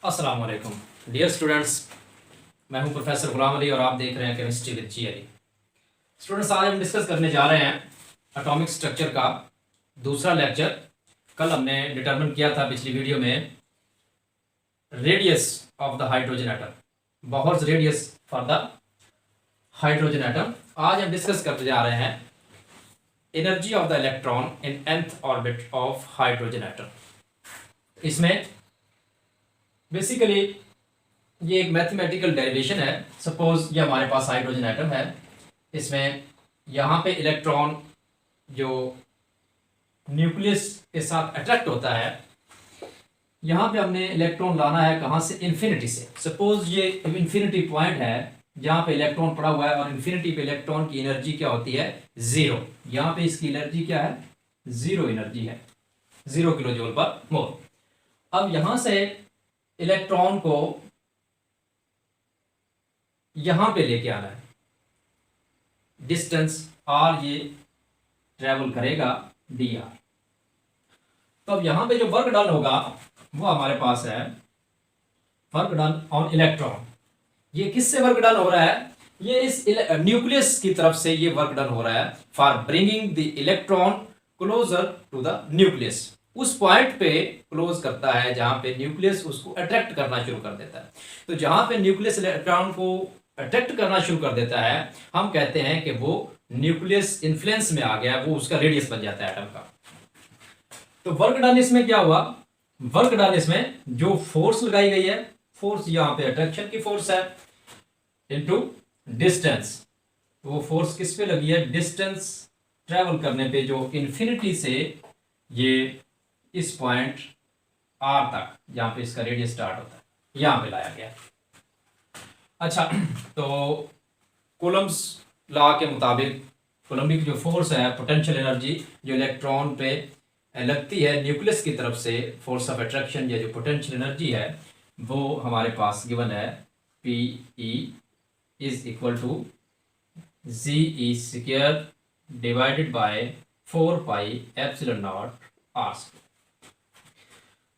अस्सलाम वालेकुम dear students. मैं हूं प्रोफेसर गुलाम अली और आप देख रहे हैं chemistry with G Ali. Students, आज हम डिस्कस करने जा रहे हैं एटॉमिक स्ट्रक्चर का दूसरा लेक्चर। कल हमने डिटरमिन किया था पिछली वीडियो में radius of the hydrogen atom, Bohr's radius for the hydrogen atom. आज हम डिस्कस करने जा रहे हैं energy of the electron in nth orbit of hydrogen atom. इसमें बेसिकली ये एक मैथमेटिकल डेरिवेशन है। सपोज ये हमारे पास हाइड्रोजन एटम है, इसमें यहाँ पे इलेक्ट्रॉन जो न्यूक्लियस के साथ अट्रैक्ट होता है, यहाँ पे हमने इलेक्ट्रॉन लाना है कहाँ से? इन्फिनिटी से। सपोज ये इन्फिनिटी पॉइंट है जहाँ पे इलेक्ट्रॉन पड़ा हुआ है और इन्फिनिटी पे इलेक्ट्रॉन की एनर्जी क्या होती है? जीरो। यहाँ पे इसकी एनर्जी क्या है? जीरो एनर्जी है, 0 किलो जूल पर मोल। अब यहाँ से इलेक्ट्रॉन को यहां पे लेके आना है, डिस्टेंस r ये ट्रेवल करेगा dr। तो अब यहां पे जो वर्क डन होगा वो हमारे पास है वर्क डन ऑन इलेक्ट्रॉन। ये किससे वर्क डन हो रहा है? ये इस न्यूक्लियस की तरफ से ये वर्क डन हो रहा है for bringing the electron closer to the nucleus. उस पॉइंट पे क्लोज करता है जहां पे न्यूक्लियस उसको अट्रैक्ट करना शुरू कर देता है। तो जहां पे न्यूक्लियस इलेक्ट्रॉन को अट्रैक्ट करना शुरू कर देता है, हम कहते हैं कि वो न्यूक्लियस इन्फ्लुएंस में आ गया, वो उसका रेडियस बन जाता है एटम का। तो वर्क डन इसमें क्या हुआ? वर्क डन इसमें जो फोर्स लगाई गई है, फोर्स यहाँ पे अट्रैक्शन की फोर्स है इनटू डिस्टेंस। तो वो फोर्स किस पे लगी है? डिस्टेंस ट्रेवल करने पे, जो इन्फिनिटी से ये इस पॉइंट आर तक जहां पे इसका रेडियस स्टार्ट होता है, यहां पे लाया गया। अच्छा, तो कूलम्ब्स लॉ के मुताबिक कूलम्बिक जो फोर्स है, पोटेंशियल एनर्जी जो इलेक्ट्रॉन पे लगती है न्यूक्लियस की तरफ से, फोर्स ऑफ अट्रैक्शन या जो पोटेंशियल एनर्जी है, वो हमारे पास गिवन है P E is equal to G E square divided by 4 pi epsilon naught r square.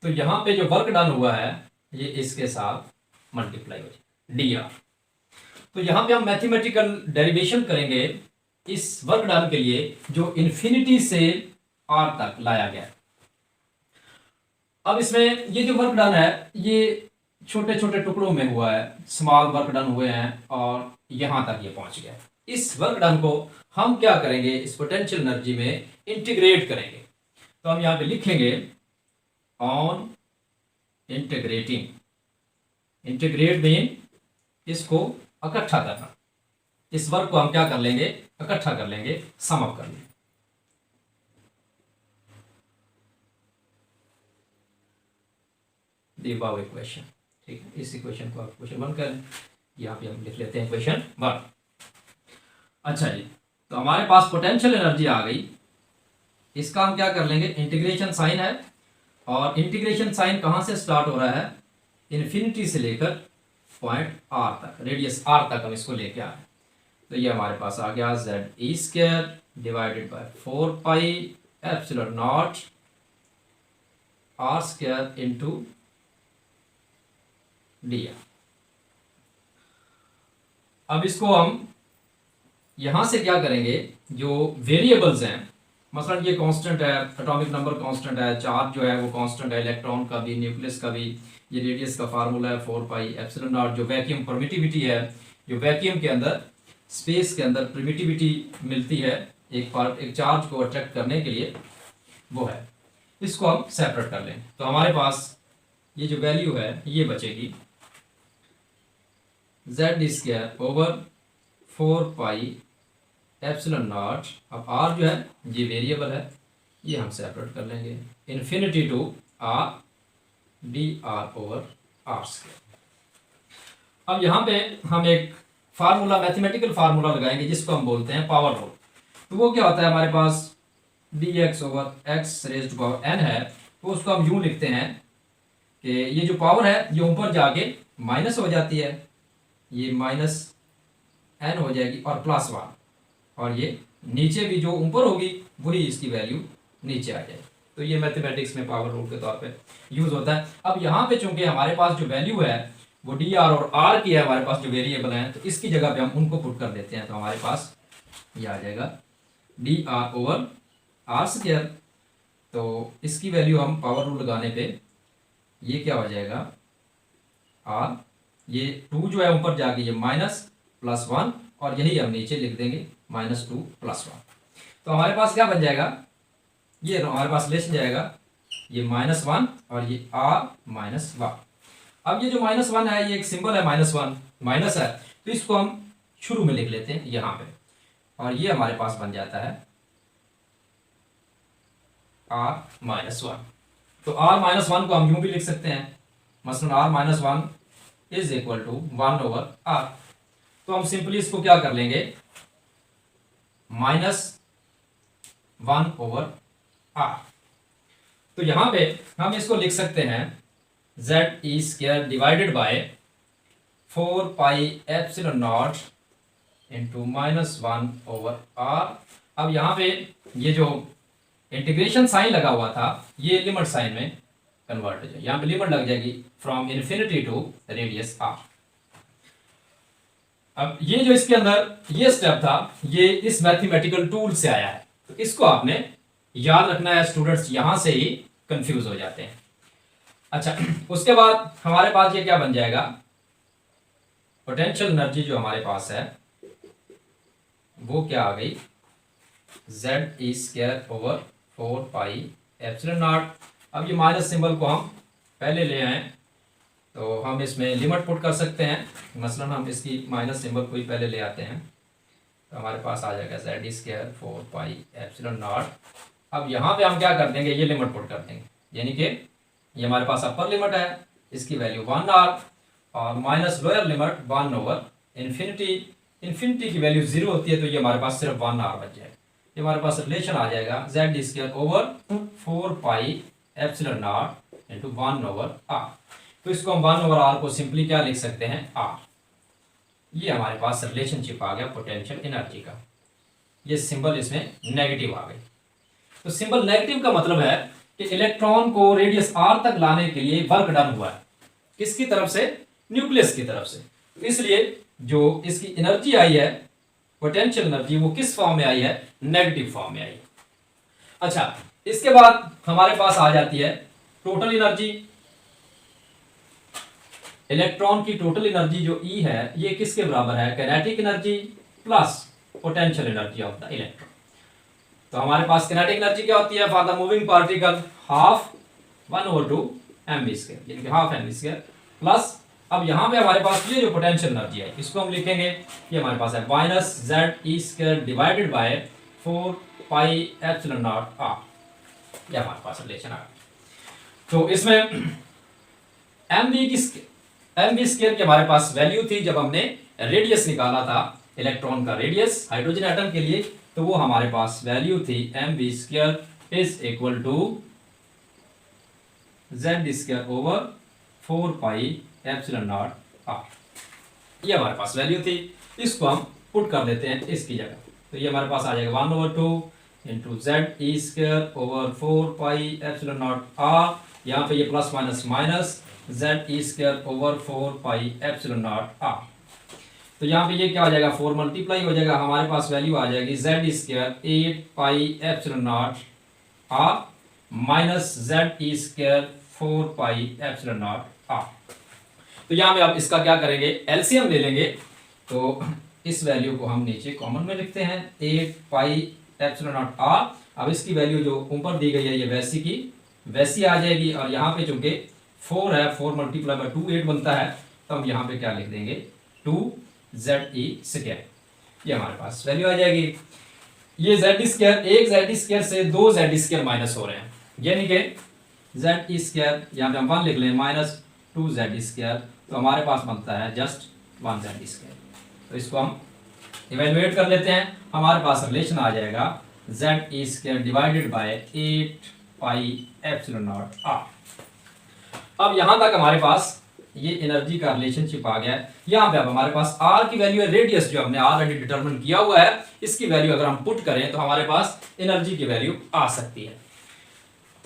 तो यहां पे जो वर्क डन हुआ है ये इसके साथ मल्टीप्लाई हो जाए डी आर। तो यहां पे हम मैथमेटिकल डेरिवेशन करेंगे इस वर्क डन के लिए जो इन्फिनिटी से आर तक लाया गया। अब इसमें ये जो वर्क डन है ये छोटे छोटे टुकड़ों में हुआ है, स्मॉल वर्क डन हुए हैं और यहां तक ये पहुंच गया। इस वर्क डन को हम क्या करेंगे? इस पोटेंशियल एनर्जी में इंटीग्रेट करेंगे। तो हम यहां पे लिखेंगे ऑन इंटीग्रेटिंग। इंटीग्रेट मीन इसको इकट्ठा करना। इस वर्क को हम क्या कर लेंगे? इकट्ठा कर लेंगे, सम अप कर लेंगे। द अबव इक्वेशन, ठीक है। इस इक्वेशन को आप क्वेश्चन 1 कर लें। यहाँ पे हम लिख लेते हैं क्वेश्चन 1। अच्छा जी, तो हमारे पास पोटेंशियल एनर्जी आ गई। इसका हम क्या कर लेंगे? इंटीग्रेशन साइन है, और इंटीग्रेशन साइन कहां से स्टार्ट हो रहा है? इन्फिनिटी से लेकर पॉइंट आर तक, रेडियस आर तक हम इसको लेके आ रहे हैं। तो ये हमारे पास आ गया Z E square divided by 4 pi epsilon naught r square into d r. अब इसको हम यहां से क्या करेंगे? जो वेरिएबल्स हैं, मसलन ये कांस्टेंट है, एटॉमिक नंबर कांस्टेंट है, चार्ज जो है वो कांस्टेंट है, इलेक्ट्रॉन का भी, न्यूक्लियस का भी। ये रेडियस का फार्मूला है 4 पाई एप्सिलॉन नॉट। जो वैक्यूम परमिटिविटी है, जो वैक्यूम के अंदर, स्पेस के अंदर परमिटिविटी मिलती है एक चार्ज को अट्रैक्ट करने के लिए, वो है। इसको हम सेपरेट कर लें तो हमारे पास ये जो वैल्यू है ये बचेगी Z square over 4 pi epsilon naught. अब आर जो है ये वेरिएबल है, ये हम सेपरेट कर लेंगे, infinity to r d r over r square. अब यहाँ पे हम एक फार्मूला, मैथमेटिकल फार्मूला लगाएंगे जिसको हम बोलते हैं पावर रूल। तो वो क्या होता है? हमारे पास d x over x raised to power n है, तो उसको हम यूं लिखते हैं कि ये जो पावर है ये ऊपर जाके माइनस हो जाती है, ये माइनस एन हो जाएगी और प्लस 1, और ये नीचे भी जो ऊपर होगी वही इसकी वैल्यू नीचे आ जाएगी। तो ये मैथमेटिक्स में पावर रूल के तौर पे यूज होता है। अब यहाँ पे चूंकि हमारे पास जो वैल्यू है वो डी आर और आर की है, हमारे पास जो वेरिएबल है, तो इसकी जगह पे हम उनको पुट कर देते हैं, तो हमारे पास ये आ जाएगा d r over r square. तो इसकी वैल्यू हम पावर रूल लगाने पे ये क्या हो जाएगा आर, ये 2 जो है ऊपर जाके ये माइनस प्लस 1 और यही हम नीचे लिख देंगे -2 + 1। तो हमारे पास क्या बन जाएगा, ये हमारे पास रिलेशन जाएगा ये -1 और ये r-1। अब ये जो -1 है ये एक सिंबल है, -1 माइनस है, तो इसको हम शुरू में लिख लेते हैं यहाँ पे, और ये हमारे पास बन जाता है r-1। तो r-1 को हम यूं भी लिख सकते हैं, मसलन r-1 is equal to 1/r। तो हम सिंपली इसको क्या कर लेंगे, -1/r। तो यहां पे हम इसको लिख सकते हैं z² divided by 4πε0 into -1/r। अब यहाँ पे ये जो इंटीग्रेशन साइन लगा हुआ था ये लिमिट साइन में कन्वर्ट हो जाएगी, यहाँ पे लिमिट लग जाएगी from infinity to radius r। अब ये जो इसके अंदर ये स्टेप था ये इस मैथमेटिकल टूल से आया है, तो इसको आपने याद रखना है स्टूडेंट्स, यहां से ही कंफ्यूज हो जाते हैं। अच्छा, उसके बाद हमारे पास ये क्या बन जाएगा, पोटेंशियल एनर्जी जो हमारे पास है वो क्या आ गई, z² ओवर 4πε0। अब ये माइनस सिंबल को हम पहले ले आए, तो हम इसमें लिमिट पुट कर सकते हैं, मसलन हम इसकी माइनस सिंबल को ही पहले ले आते हैं, तो हमारे पास आ जाएगा z² 4πε0। अब यहाँ पे हम क्या कर देंगे, ये लिमिट पुट कर देंगे, यानी कि ये हमारे पास अपर लिमिट है, इसकी वैल्यू 1r और माइनस लोअर लिमिट 1/इन्फिनिटी। इन्फिनिटी की वैल्यू 0 होती है, तो ये हमारे पास सिर्फ 1r बच जाएगा। ये हमारे पास रिलेशन आ जाएगा z² ओवर 4πε0 इंटू 1/r। तो इसको हम 1/r को सिंपली क्या लिख सकते हैं, r। ये हमारे पास रिलेशनशिप आ गया पोटेंशियल एनर्जी का। ये सिंबल इसमें नेगेटिव आ गई। तो सिंबल नेगेटिव का मतलब है कि इलेक्ट्रॉन को रेडियस r तक लाने के लिए वर्क डन हुआ है, किसकी तरफ से, न्यूक्लियस की तरफ से। इसलिए जो इसकी एनर्जी आई है पोटेंशियल एनर्जी, वो किस फॉर्म में आई है, नेगेटिव फॉर्म में आई है। अच्छा, इसके बाद हमारे पास आ जाती है टोटल एनर्जी। इलेक्ट्रॉन की टोटल एनर्जी जो E है ये किसके बराबर है, kinetic energy plus potential energy of the electron. तो हमारे पास काइनेटिक एनर्जी क्या होती है for the moving particle, half 1/2 mv², यानी कि हाफ mv² प्लस, अब यहाँ पे हमारे पास ये जो पोटेंशियल एनर्जी है इसको हम लिखेंगे, ये हमारे पास है -ze² डिवाइडेड बाय 4πε0r। ये हमारे पास रिलेशन आ गया। तो इसमें mv² की हमारे पास वैल्यू थी जब हमने रेडियस निकाला था इलेक्ट्रॉन का रेडियस हाइड्रोजन एटम के लिए, तो वो हमारे पास वैल्यू थी mv² is equal to z² over 4πε0r। ये हमारे पास वैल्यू थी, इसको हम पुट कर देते हैं इसकी जगह, तो ये हमारे पास आ जाएगा 1/2 इंटू z² ओवर 4πε0r। यहाँ पे ये plus minus minus z² over 4πε0r। तो यहाँ पे ये क्या हो जाएगा, 4 मल्टीप्लाई हो जाएगा, हमारे पास वैल्यू आ जाएगी z² 8πε0r minus z² 4πε0r। तो यहाँ पे अब इसका क्या करेंगे, एलसीएम ले लेंगे, तो इस वैल्यू को हम नीचे कॉमन में लिखते हैं 8πε0r। अब इसकी वैल्यू जो ऊपर दी गई है ये वैसी की वैसी आ जाएगी, और यहाँ पे चूंकि 4 है, 4 मल्टीप्लाई बाय 2 8 बनता है, तो हम यहाँ पे क्या लिख देंगे 2ze²। ये हमारे पास वैल्यू आ जाएगी। ये z², एक z² से 2 z² माइनस हो रहे हैं, यानी कि z² यहाँ पे हम 1 लिख लें माइनस 2z², तो हमारे पास बनता है जस्ट 1z²। तो इसको हम इवेलुएट कर लेते हैं, हमारे पास रिलेशन आ जाएगा z² डिवाइडेड बाय 8πε0r। अब यहां तक हमारे पास ये एनर्जी का रिलेशनशिप आ गया है। यहाँ पे अब हमारे पास r की वैल्यू है, रेडियस जो हमने ऑलरेडी डिटरमिन किया हुआ है, इसकी वैल्यू अगर हम पुट करें तो हमारे पास एनर्जी की वैल्यू आ सकती है।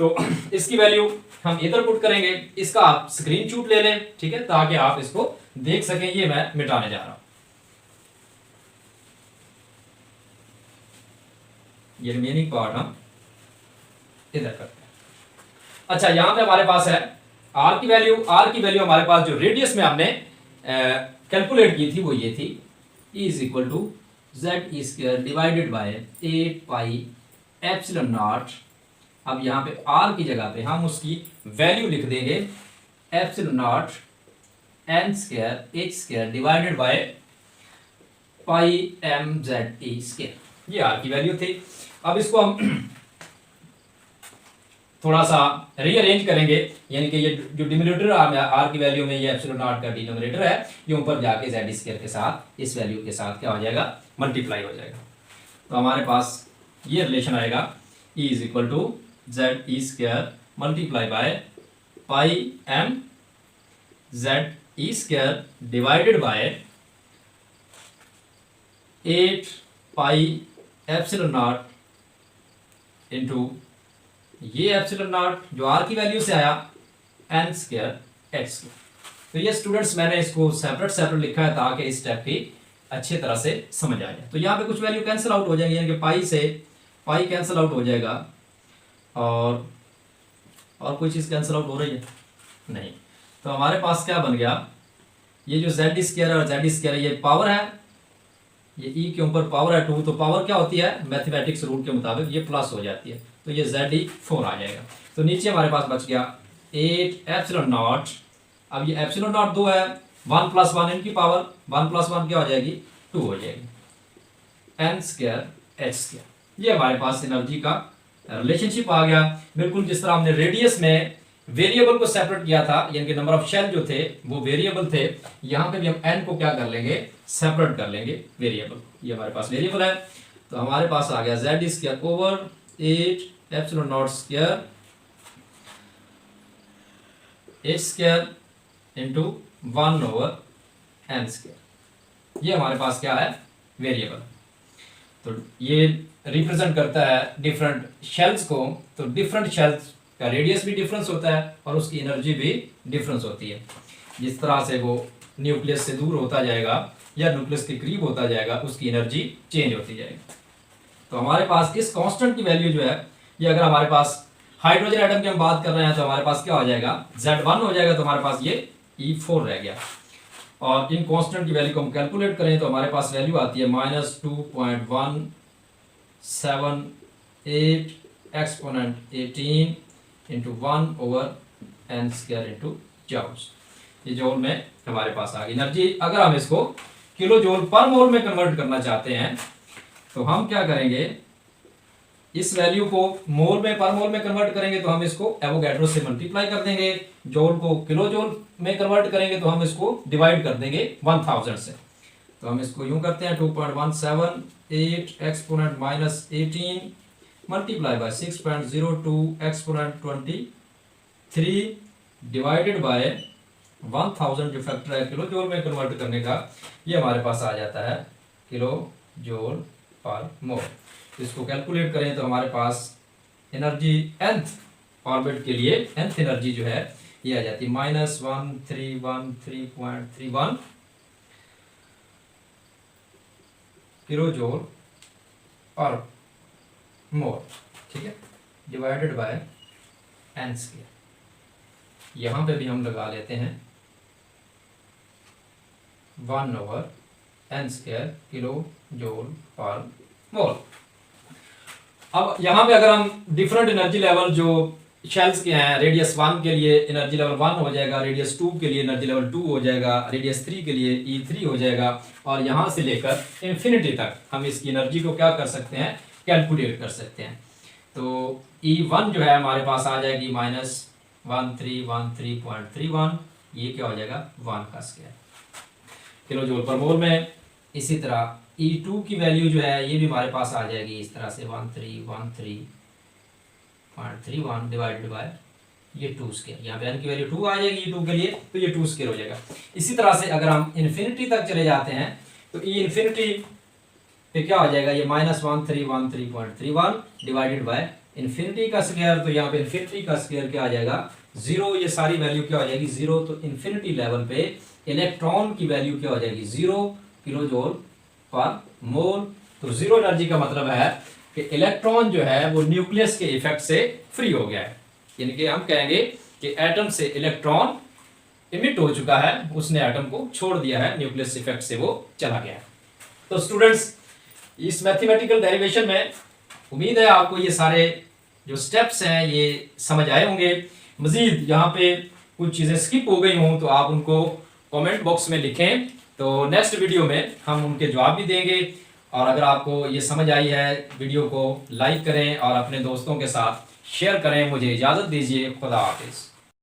तो इसकी वैल्यू हम इधर पुट करेंगे, इसका आप स्क्रीनशॉट ले लें, ठीक है, ताकि आप इसको देख सकें। ये मैं मिटाने जा रहा हूं, ये रिमेनिंग पार्ट हम इधर करते हैं। अच्छा, यहां पे हमारे पास है आर की वैल्यू हमारे पास जो रेडियस में हमने कैलकुलेट की थी वो ये थी, E is equal to Z E square divided by 8 pi epsilon naught. अब यहाँ पे आर की जगह पे हम उसकी वैल्यू लिख देंगे epsilon naught n square h square divided by pi m z E square. ये आर की वैल्यू थी। अब इसको हम थोड़ा सा रीअरेंज करेंगे, यानी कि ये जो डिनोमिनेटर आर की वैल्यू में ये एप्सिलॉन नॉट का डिनोमिनेटर है, ये ऊपर जाके जेड स्क्वायर के साथ इस वैल्यू के साथ क्या हो जाएगा, मल्टीप्लाई हो जाएगा। तो हमारे पास ये रिलेशन आएगा E is equal to Z E square multiply by pi m z E square divided by 8 pi epsilon naught into ये एप्सिलॉन नॉट जो आर की वैल्यू से आया एन स्क्वायर एक्स स्क्वायर। तो ये स्टूडेंट्स मैंने इसको सेपरेट लिखा है ताकि इस स्टेप की अच्छी तरह से समझ आ जाए। तो यहाँ पे कुछ वैल्यू कैंसिल आउट हो जाएंगे, यानी कि पाई से पाई कैंसिल आउट हो जाएगा, और कोई चीज़ कैंसिल आउट हो रही है नहीं। तो हमारे पास क्या बन गया, ये जो जेड स्क्वायर और जेड स्क्वायर ये पावर है, ये ई के ऊपर पावर है 2, तो पावर क्या होती है मैथमेटिक्स रूल के मुताबिक ये प्लस हो जाती है, तो ये ZE4 आ जाएगा। तो नीचे हमारे पास बच गया 8 एप्सिलॉन नॉट। अब ये एप्सिलॉन नॉट 2 है, 1 + 1 इनकी पावर 1 + 1 क्या हो जाएगी 2 हो जाएगी, एन स्क्वायर एच स्क्वायर। ये हमारे पास एनर्जी का रिलेशनशिप आ गया, बिल्कुल जिस तरह हमने रेडियस में वेरिएबल को सेपरेट किया था, यानी कि नंबर ऑफ शेल जो थे वो वेरिएबल थे, यहाँ पे भी हम एन को क्या कर लेंगे, सेपरेट कर लेंगे वेरिएबल। ये हमारे पास वेरिएबल है, तो हमारे पास आ गया z square over 8 epsilon naught square h square into 1 over n square. ये हमारे पास क्या है वेरिएबल। तो ये रिप्रेजेंट करता है डिफरेंट शेल्स को, तो डिफरेंट शेल्स का रेडियस भी डिफरेंस होता है और उसकी एनर्जी भी डिफरेंस होती है। जिस तरह से वो न्यूक्लियस से दूर होता जाएगा या न्यूक्लियस के करीब होता जाएगा, उसकी एनर्जी चेंज होती जाएगी। तो हमारे पास इस कांस्टेंट की वैल्यू जो है, ये अगर हमारे पास हाइड्रोजन एटम की हम बात कर रहे हैं तो हमारे पास क्या हो जाएगा Z1 हो जाएगा, तो हमारे पास ये E4 रह गया। और इन कांस्टेंट की वैल्यू को हम कैलकुलेट करें तो हमारे पास वैल्यू आती है -2.178 exponent 18 into 1 over n square into joules. ये जूल में हमारे पास आ गई एनर्जी। अगर हम इसको किलो जूल पर मोल में कन्वर्ट करना चाहते हैं तो हम क्या करेंगे, इस वैल्यू को मोल में पर मोल में कन्वर्ट करेंगे तो हम इसको एवोगैड्रो से मल्टीप्लाई कर देंगे, जूल को किलो जूल में कन्वर्ट करेंगे तो हम इसको डिवाइड कर देंगे 1000 से। तो हम इसको यूं करते हैं 2.178 exponent -18 multiply by 6.02 exponent 23 divided by 1000 जो फैक्टर है किलो जूल में कन्वर्ट करने का, ये हमारे पास आ जाता है किलो जूल पर मोल। तो इसको कैलकुलेट करें तो हमारे पास एनर्जी nth ऑर्बिट के लिए nth एनर्जी जो है ये आ जाती है -1313.31 किलो जूल पर मोल, ठीक है, डिवाइडेड बाय एन स्क्वायर। यहां पे भी हम लगा लेते हैं 1 over n square kilo joule per mole. अब यहाँ पे अगर हम डिफरेंट एनर्जी लेवल जो शेल्स के हैं, रेडियस 1 के लिए एनर्जी लेवल 1 हो जाएगा, रेडियस 2 के लिए एनर्जी लेवल 2 हो जाएगा, रेडियस 3 के लिए E3 हो जाएगा, और यहाँ से लेकर इन्फिनिटी तक हम इसकी एनर्जी को क्या कर सकते हैं, कैलकुलेट कर सकते हैं। तो E1 जो है हमारे पास आ जाएगी -1313.31, ये क्या हो जाएगा 1 का स्क्वायर किलो जूल पर मोल में। इसी तरह E2 की वैल्यू जो है ये भी हमारे पास आ जाएगी इस तरह से 1313.31 डिवाइडेड बाय ये 2 स्क्वायर। यहाँ पे n की वैल्यू 2 आ जाएगी E2 के लिए, तो ये 2 स्क्वायर हो जाएगा। इसी तरह से अगर हम इन्फिनिटी तक चले जाते हैं तो E इन्फिनिटी पे क्या हो जाएगा, ये -1313.31 डिवाइडेड बाय इन्फिनिटी का स्क्वायर, तो यहाँ पे इन्फिनिटी का स्क्वायर क्या आ जाएगा 0, ये सारी वैल्यू क्या हो जाएगी 0। तो इन्फिनिटी लेवल पे इलेक्ट्रॉन की वैल्यू क्या हो जाएगी 0 किलो जूल पर मोल। तो 0 एनर्जी का मतलब है कि इलेक्ट्रॉन जो है वो न्यूक्लियस के इफेक्ट से फ्री हो गया है, यानी कि हम कहेंगे कि एटम से इलेक्ट्रॉन इमिट हो चुका है, उसने एटम को छोड़ दिया है, न्यूक्लियस इफेक्ट से वो चला गया है। तो स्टूडेंट्स, इस मैथमेटिकल डेरिवेशन में उम्मीद है आपको ये सारे जो स्टेप्स हैं ये समझ आए होंगे। मजीद यहाँ पे कुछ चीज़ें स्किप हो गई हों तो आप उनको कमेंट बॉक्स में लिखें, तो नेक्स्ट वीडियो में हम उनके जवाब भी देंगे। और अगर आपको ये समझ आई है, वीडियो को लाइक करें और अपने दोस्तों के साथ शेयर करें। मुझे इजाज़त दीजिए, खुदा हाफिज़।